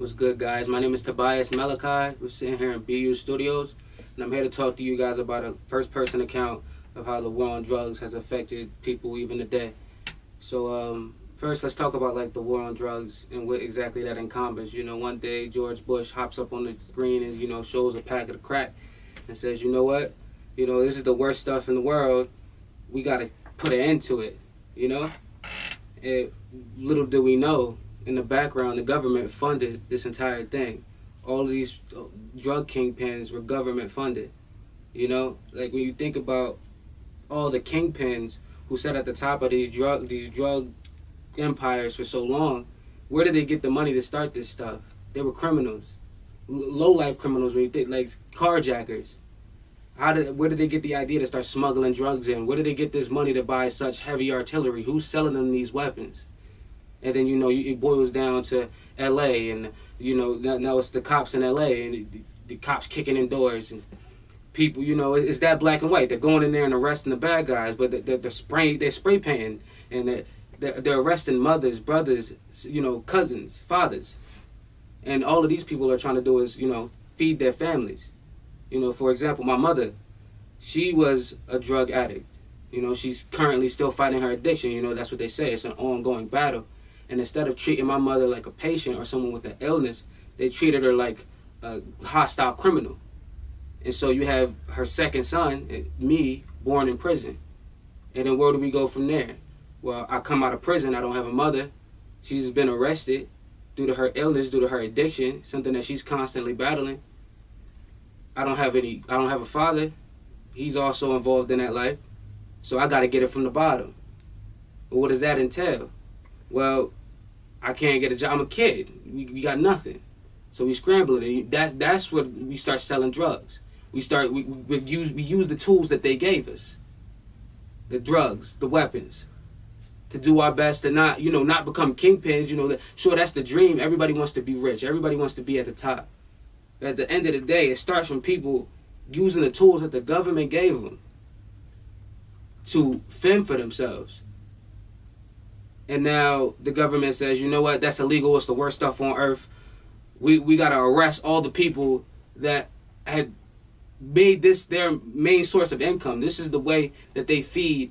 What's good, guys? My name is Tobias Malachi. We're sitting here in BU Studios, and I'm here to talk to you guys about a first-person account of how the war on drugs has affected people even today. So, first, let's talk about like the war on drugs and what exactly that encompasses. One day George Bush hops up on the screen and shows a packet of crack and says, "You know what? This is the worst stuff in the world. We got to put an end to it." Little do we know, in the background, the government funded this entire thing. All of these drug kingpins were government funded. Like when you think about all the kingpins who sat at the top of these drug empires for so long, where did they get the money to start this stuff? They were criminals, low life criminals. When you think like carjackers, where did they get the idea to start smuggling drugs in? Where did they get this money to buy such heavy artillery? Who's selling them these weapons? And then, it boils down to L.A. and, now it's the cops in L.A. and the cops kicking in doors and people, it's that black and white. They're going in there and arresting the bad guys, but they're spray painting and they're arresting mothers, brothers, cousins, fathers. And all of these people are trying to do is, feed their families. For example, my mother, she was a drug addict. She's currently still fighting her addiction. That's what they say. It's an ongoing battle. And instead of treating my mother like a patient or someone with an illness, they treated her like a hostile criminal. And so you have her second son, me, born in prison. And then where do we go from there? Well, I come out of prison. I don't have a mother. She's been arrested due to her illness, due to her addiction, something that she's constantly battling. I don't have a father. He's also involved in that life. So I got to get it from the bottom. But what does that entail? Well, I can't get a job. I'm a kid. We got nothing. So we scrambling. And that's what we start selling drugs. We use the tools that they gave us. The drugs, the weapons. To do our best to not become kingpins. Sure, that's the dream. Everybody wants to be rich. Everybody wants to be at the top. But at the end of the day, it starts from people using the tools that the government gave them to fend for themselves. And now the government says, you know what, that's illegal, it's the worst stuff on earth. We got to arrest all the people that had made this their main source of income. This is the way that they feed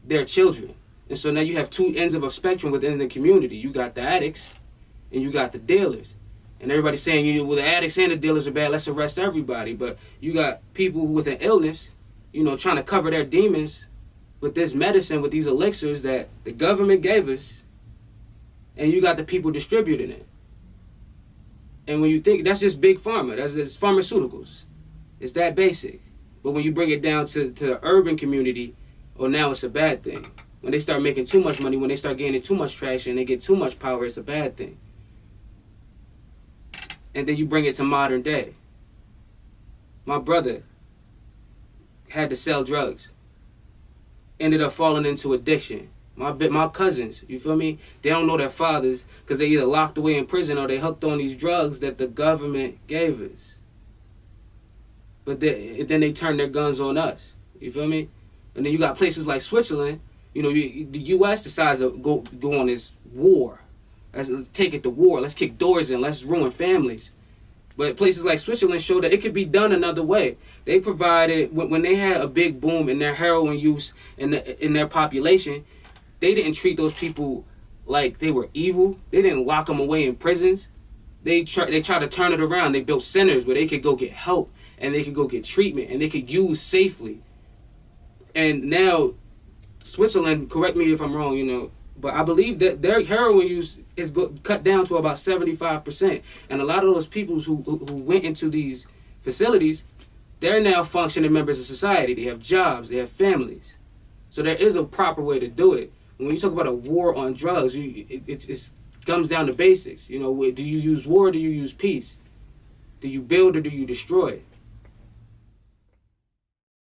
their children. And so now you have two ends of a spectrum within the community. You got the addicts and you got the dealers. And everybody's saying, well, the addicts and the dealers are bad, let's arrest everybody. But you got people with an illness, trying to cover their demons with this medicine, with these elixirs that the government gave us, and you got the people distributing it. And when you think, that's just big pharma, that's pharmaceuticals. It's that basic. But when you bring it down to the urban community, now it's a bad thing. When they start making too much money, when they start gaining too much traction, they get too much power, it's a bad thing. And then you bring it to modern day. My brother had to sell drugs. Ended up falling into addiction. My cousins, you feel me? They don't know their fathers because they either locked away in prison or they hooked on these drugs that the government gave us. But then they turn their guns on us. You feel me? And then you got places like Switzerland. The U.S. decides to go on this war. Let's take it to war. Let's kick doors in. Let's ruin families. But places like Switzerland show that it could be done another way. They provided, when they had a big boom in their heroin use in their population, they didn't treat those people like they were evil. They didn't lock them away in prisons. They tried to turn it around. They built centers where they could go get help and they could go get treatment and they could use safely. And now, Switzerland, correct me if I'm wrong, but I believe that their heroin use is cut down to about 75%. And a lot of those people who went into these facilities, they're now functioning members of society. They have jobs. They have families. So there is a proper way to do it. When you talk about a war on drugs, it comes down to basics. Do you use war or do you use peace? Do you build or do you destroy?